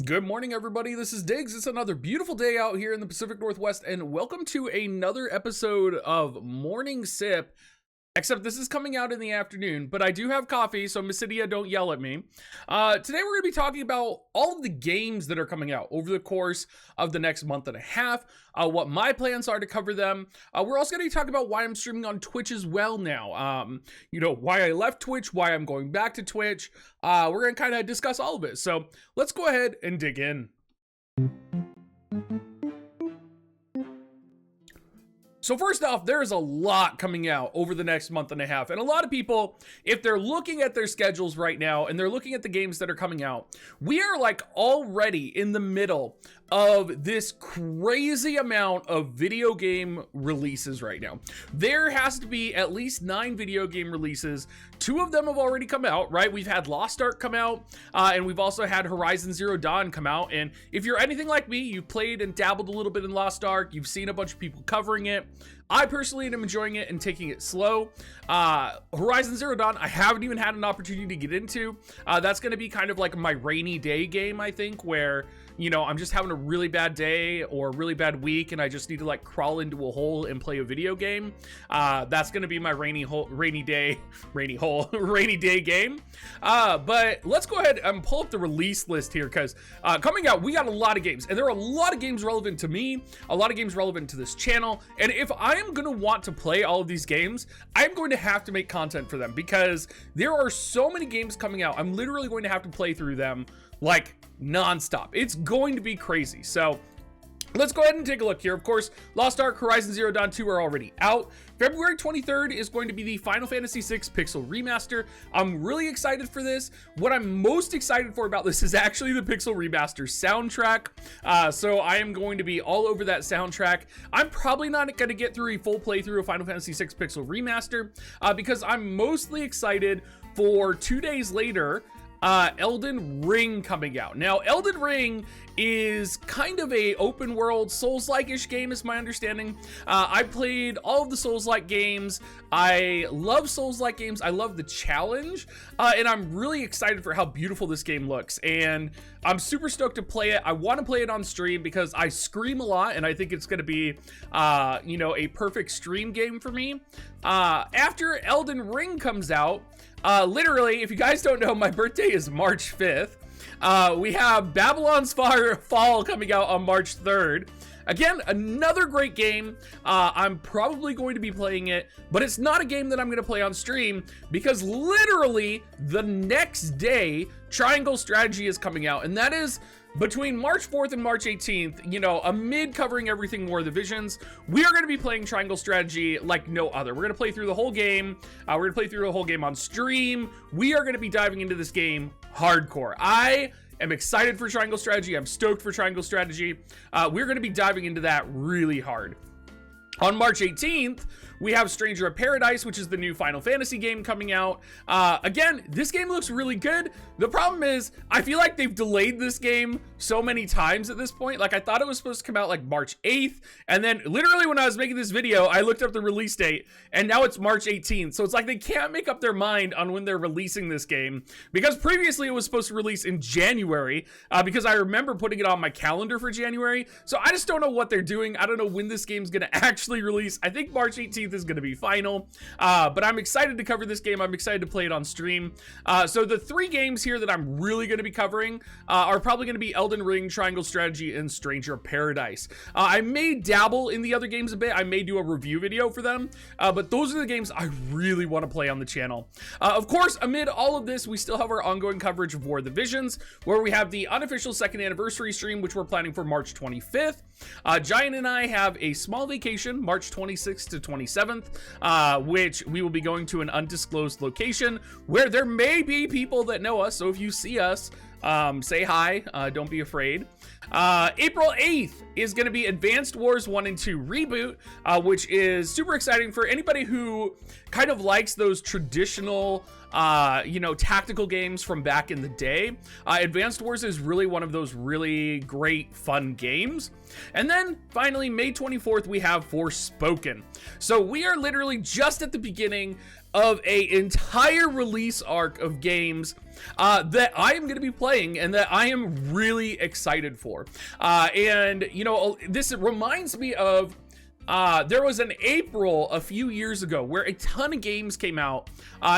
Good morning, everybody. This is Diggs. It's another beautiful day out here in the Pacific Northwest, and welcome to another episode of Morning Sip. Except this is coming out in the afternoon, but I do have coffee, so Mysidia, don't yell at me. Today we're going to be talking about all of the games that are coming out over the course of the next month and a half, what my plans are to cover them. We're also going to talk about why I'm streaming on Twitch as well now. Why I left Twitch, why I'm going back to Twitch. We're going to kind of discuss all of it. So let's go ahead and dig in. So first off, there's a lot coming out over the next month and a half. And a lot of people, if they're looking at their schedules right now and they're looking at the games that are coming out, we are like already in the middle of this crazy amount of video game releases right now. There has to be at least 9 video game releases. 2 of them have already come out, right? We've had Lost Ark come out, and we've also had Horizon Zero Dawn come out. And if you're anything like me, you've played and dabbled a little bit in Lost Ark, you've seen a bunch of people covering it. I personally am enjoying it and taking it slow. Horizon Zero Dawn, I haven't even had an opportunity to get into. That's going to be kind of like my rainy day game, I think, where, you know, I'm just having a really bad day or a really bad week and I just need to like crawl into a hole and play a video game. That's going to be my rainy day game. But let's go ahead and pull up the release list here, because coming out, we got a lot of games, and there are a lot of games relevant to me, a lot of games relevant to this channel. And if I am going to want to play all of these games, I'm going to have to make content for them, because there are so many games coming out. I'm literally going to have to play through them like nonstop. It's going to be crazy. So let's go ahead and take a look here. Of course, Lost Ark, Horizon Zero Dawn 2 are already out. February 23rd is going to be the Final Fantasy VI Pixel Remaster. I'm really excited for this. What I'm most excited for about this is actually the Pixel Remaster soundtrack. So I am going to be all over that soundtrack. I'm probably not going to get through a full playthrough of Final Fantasy VI Pixel Remaster because I'm mostly excited for 2 days later, Elden Ring coming out. Now, Elden Ring is kind of a open world Souls-like-ish game, is my understanding. I played all of the Souls-like games. I love Souls-like games. I love the challenge, and I'm really excited for how beautiful this game looks, and I'm super stoked to play it. I want to play it on stream because I scream a lot, and I think it's going to be, a perfect stream game for me. After Elden Ring comes out, literally, if you guys don't know, my birthday is March 5th. We have Babylon's Fall coming out on March 3rd. Again, another great game. I'm probably going to be playing it, but it's not a game that I'm going to play on stream, because literally the next day, Triangle Strategy is coming out, and that is between March 4th and March 18th, amid covering everything War of the Visions. We are going to be playing Triangle Strategy like no other. We're going to play through the whole game. We're going to play through the whole game on stream. We are going to be diving into this game hardcore. I am excited for Triangle Strategy. I'm stoked for Triangle Strategy. We're going to be diving into that really hard. On March 18th, we have Stranger of Paradise, which is the new Final Fantasy game coming out. Again, this game looks really good. The problem is, I feel like they've delayed this game so many times at this point. Like, I thought it was supposed to come out like March 8th. And then literally when I was making this video, I looked up the release date, and now it's March 18th. So it's like they can't make up their mind on when they're releasing this game, because previously it was supposed to release in January, because I remember putting it on my calendar for January. So I just don't know what they're doing. I don't know when this game's going to actually release. I think March 18th is going to be final, but I'm excited to cover this game. I'm excited to play it on stream. So the 3 games here that I'm really going to be covering are probably going to be Elden Ring, Triangle Strategy, and Stranger of Paradise. I may dabble in the other games a bit. I may do a review video for them, but those are the games I really want to play on the channel. Of course, amid all of this, we still have our ongoing coverage of War of the Visions, where we have the unofficial 2nd anniversary stream, which we're planning for March 25th. Giant and I have a small vacation, March 26th to 27th, which we will be going to an undisclosed location where there may be people that know us. So if you see us, say hi, don't be afraid. April 8th is going to be Advanced Wars 1 and 2 Reboot, which is super exciting for anybody who kind of likes those traditional you know, tactical games from back in the day. Advanced Wars is really one of those really great, fun games. And then finally, May 24th, we have Forspoken. So we are literally just at the beginning of a entire release arc of games that I am going to be playing and that I am really excited for. And, you know, this reminds me of there was an April a few years ago where a ton of games came out.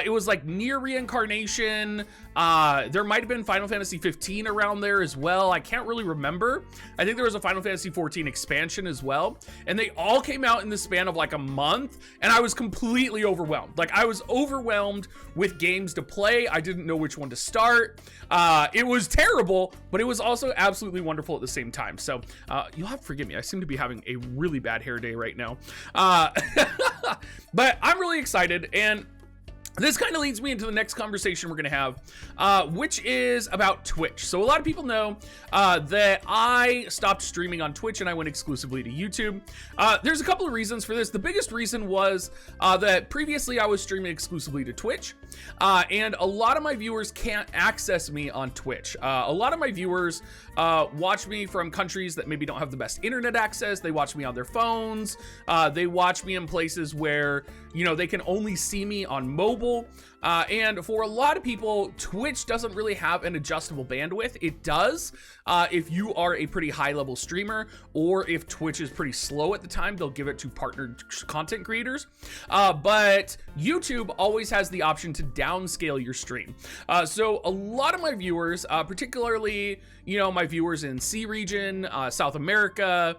It was like Near Reincarnation. There might have been Final Fantasy 15 around there as well. I can't really remember. I think there was a Final Fantasy 14 expansion as well. And they all came out in the span of like a month. And I was completely overwhelmed. Like I was overwhelmed with games to play. I didn't know which one to start. It was terrible, but it was also absolutely wonderful at the same time. So you'll have to forgive me. I seem to be having a really bad hair day right now. But I'm really excited, and this kind of leads me into the next conversation we're going to have, which is about Twitch. So a lot of people know that I stopped streaming on Twitch and I went exclusively to YouTube. There's a couple of reasons for this. The biggest reason was that previously I was streaming exclusively to Twitch, and a lot of my viewers can't access me on Twitch. A lot of my viewers watch me from countries that maybe don't have the best internet access. They watch me on their phones. They watch me in places where, you know, they can only see me on mobile. And for a lot of people, Twitch doesn't really have an adjustable bandwidth. It does if you are a pretty high level streamer, or if Twitch is pretty slow at the time, they'll give it to partnered content creators. But YouTube always has the option to downscale your stream. So a lot of my viewers, particularly, you know, my viewers in C region, South America,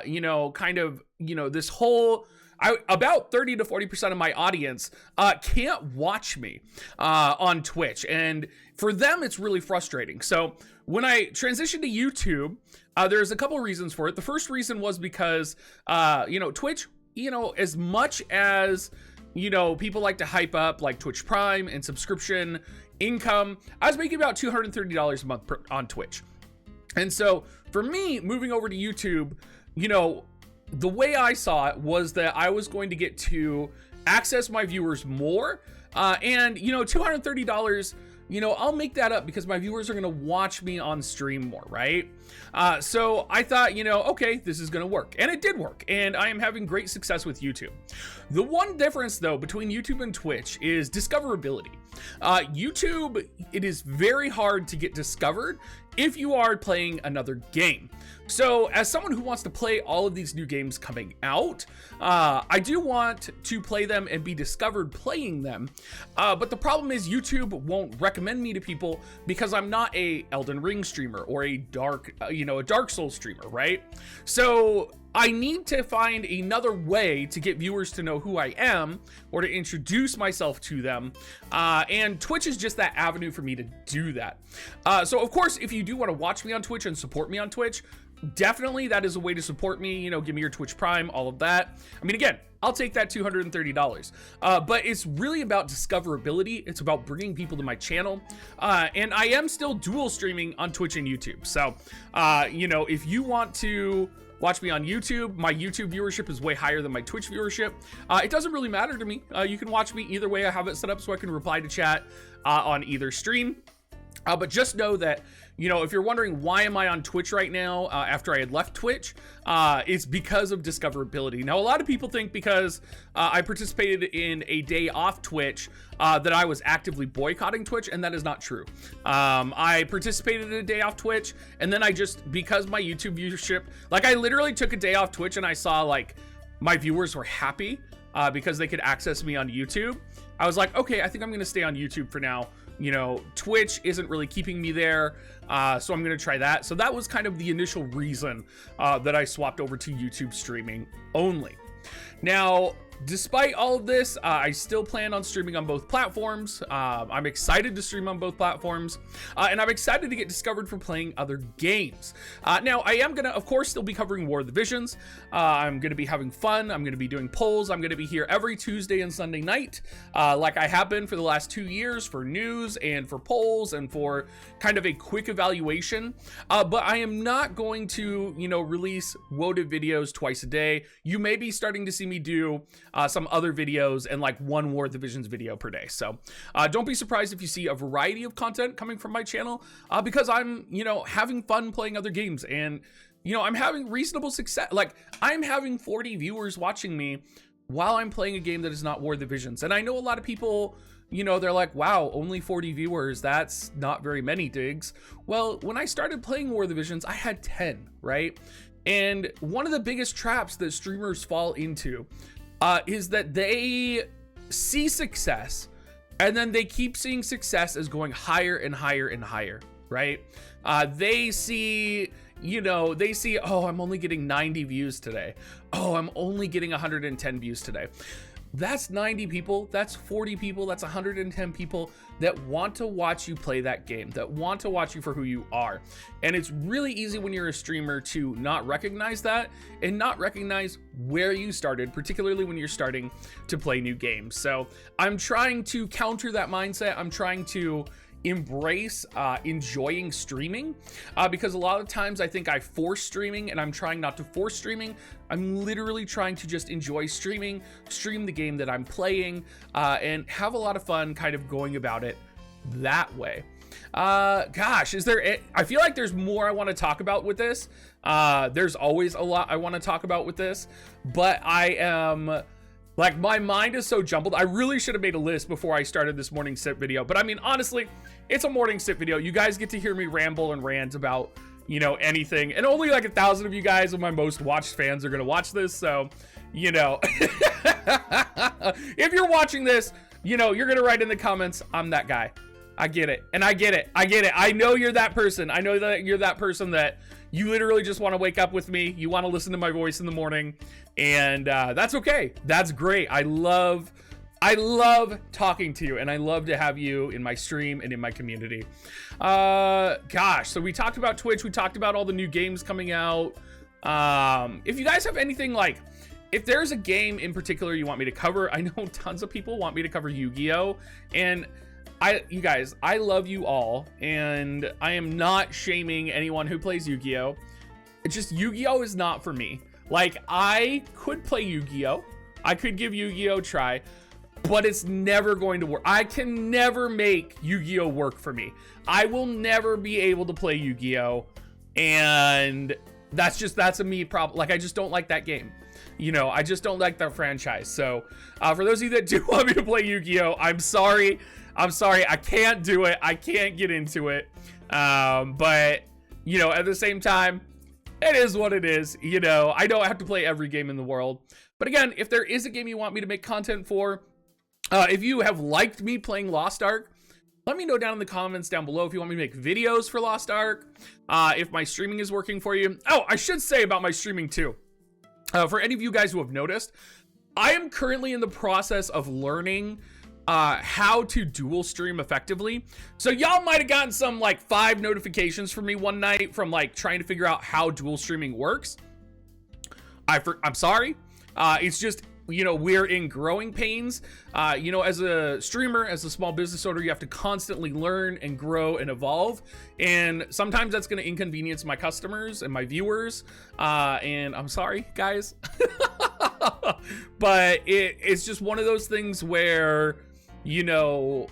you know, kind of, you know, this whole, about 30 to 40% of my audience can't watch me on Twitch. And for them, it's really frustrating. So when I transitioned to YouTube, there's a couple of reasons for it. The first reason was because, you know, Twitch, you know, as much as, you know, people like to hype up like Twitch Prime and subscription income, I was making about $230 a month on Twitch. And so for me, moving over to YouTube, you know, the way I saw it was that I was going to get to access my viewers more, and, you know, $230, you know, I'll make that up because my viewers are going to watch me on stream more, right? So I thought, you know, okay, this is going to work, and it did work, and I am having great success with YouTube. The one difference though between YouTube and Twitch is discoverability. YouTube, it is very hard to get discovered if you are playing another game. So as someone who wants to play all of these new games coming out, I do want to play them and be discovered playing them. But the problem is YouTube won't recommend me to people because I'm not a Elden Ring streamer or a Dark Souls streamer, right? So I need to find another way to get viewers to know who I am or to introduce myself to them. And Twitch is just that avenue for me to do that. So of course, if you do want to watch me on Twitch and support me on Twitch, definitely that is a way to support me. You know, give me your Twitch Prime, all of that. I mean, again, I'll take that $230. But it's really about discoverability. It's about bringing people to my channel. And I am still dual streaming on Twitch and YouTube. So, you know, if you want to watch me on YouTube, my YouTube viewership is way higher than my Twitch viewership. It doesn't really matter to me. You can watch me either way. I have it set up so I can reply to chat on either stream. But just know that, you know, if you're wondering why am I on Twitch right now after I had left Twitch, it's because of discoverability. Now, a lot of people think because I participated in a day off Twitch that I was actively boycotting Twitch, and that is not true. I participated in a day off Twitch, and then because my YouTube viewership, like I literally took a day off Twitch and I saw like my viewers were happy because they could access me on YouTube. I was like, okay, I think I'm gonna stay on YouTube for now. You know, Twitch isn't really keeping me there, so I'm gonna try that. So that was kind of the initial reason that I swapped over to YouTube streaming only. Now, despite all of this, I still plan on streaming on both platforms. I'm excited to stream on both platforms, and I'm excited to get discovered for playing other games. Now, I am gonna, of course, still be covering War of the Visions. I'm gonna be having fun. I'm gonna be doing polls. I'm gonna be here every Tuesday and Sunday night, like I have been for the last 2 years, for news and for polls and for kind of a quick evaluation. But I am not going to, you know, release WoTV videos twice a day. You may be starting to see me do some other videos, and like one War of the Visions video per day. So don't be surprised if you see a variety of content coming from my channel, because I'm, you know, having fun playing other games, and you know, I'm having reasonable success. Like, I'm having 40 viewers watching me while I'm playing a game that is not War of the Visions. And I know a lot of people, you know, they're like, wow, only 40 viewers, that's not very many, Diggs. Well, when I started playing War of the Visions, I had 10, right? And one of the biggest traps that streamers fall into is that they see success, and then they keep seeing success as going higher and higher and higher, right? They see, you know, they see, oh, I'm only getting 90 views today. Oh, I'm only getting 110 views today. That's 90 people, that's 40 people, that's 110 people that want to watch you play that game, that want to watch you for who you are. And it's really easy when you're a streamer to not recognize that and not recognize where you started, particularly when you're starting to play new games. So I'm trying to counter that mindset. I'm trying to embrace enjoying streaming, because a lot of times I think I force streaming, and I'm trying not to force streaming. I'm literally trying to just enjoy streaming, stream the game that I'm playing, and have a lot of fun kind of going about it that way. Gosh, I feel like there's more I want to talk about with this. There's always a lot I want to talk about with this, but I am, like, my mind is so jumbled. I really should have made a list before I started this morning sit video. But I mean, honestly, it's a morning sit video. You guys get to hear me ramble and rant about, you know, anything. And only like 1,000 of you guys of my most watched fans are going to watch this. So, you know, if you're watching this, you know, you're going to write in the comments, I'm that guy. I get it. And I get it. I get it. I know you're that person. I know that you're that person that you literally just want to wake up with me. You want to listen to my voice in the morning. And that's okay. That's great. I love talking to you, and I love to have you in my stream and in my community. Gosh, so we talked about Twitch. We talked about all the new games coming out. If you guys have anything, like, if there's a game in particular you want me to cover, I know tons of people want me to cover Yu-Gi-Oh! And you guys, I love you all, and I am not shaming anyone who plays Yu-Gi-Oh! It's just Yu-Gi-Oh! Is not for me. Like, I could play Yu-Gi-Oh! I could give Yu-Gi-Oh! A try, but it's never going to work. I can never make Yu-Gi-Oh! Work for me. I will never be able to play Yu-Gi-Oh! And that's a me problem. Like, I just don't like that game. You know, I just don't like that franchise. So for those of you that do want me to play Yu-Gi-Oh! I'm sorry. I can't do it. I can't get into it. But, you know, at the same time, it is what it is. You know, I don't have to play every game in the world. But again, if there is a game you want me to make content for, if you have liked me playing Lost Ark, let me know down in the comments down below if you want me to make videos for Lost Ark, if my streaming is working for you. Oh, I should say about my streaming too. For any of you guys who have noticed, I am currently in the process of learning how to dual stream effectively. So y'all might have gotten some like 5 notifications from me one night from like trying to figure out how dual streaming works. I'm sorry. It's just, you know, we're in growing pains. You know, as a streamer, as a small business owner, you have to constantly learn and grow and evolve. And sometimes that's going to inconvenience my customers and my viewers. And I'm sorry, guys. But it's just one of those things where, you know,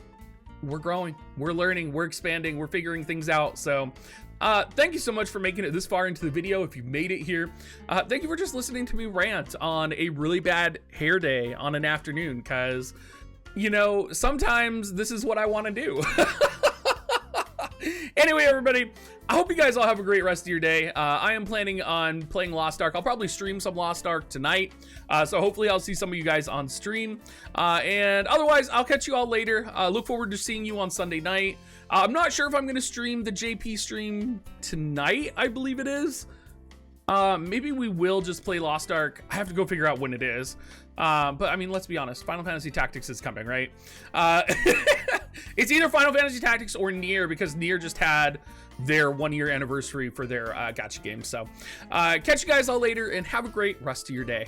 we're growing, we're learning, we're expanding, we're figuring things out. So thank you so much for making it this far into the video. If you made it here, thank you for just listening to me rant on a really bad hair day on an afternoon, because, you know, sometimes this is what I want to do. Anyway, everybody, I hope you guys all have a great rest of your day. I am planning on playing Lost Ark. I'll probably stream some Lost Ark tonight. So hopefully I'll see some of you guys on stream. And otherwise, I'll catch you all later. Look forward to seeing you on Sunday night. I'm not sure if I'm going to stream the JP stream tonight, I believe it is. Maybe we will just play Lost Ark. I have to go figure out when it is. But I mean, let's be honest, Final Fantasy Tactics is coming, right? It's either Final Fantasy Tactics or Nier, because Nier just had their 1-year anniversary for their gacha game. So catch you guys all later, and have a great rest of your day.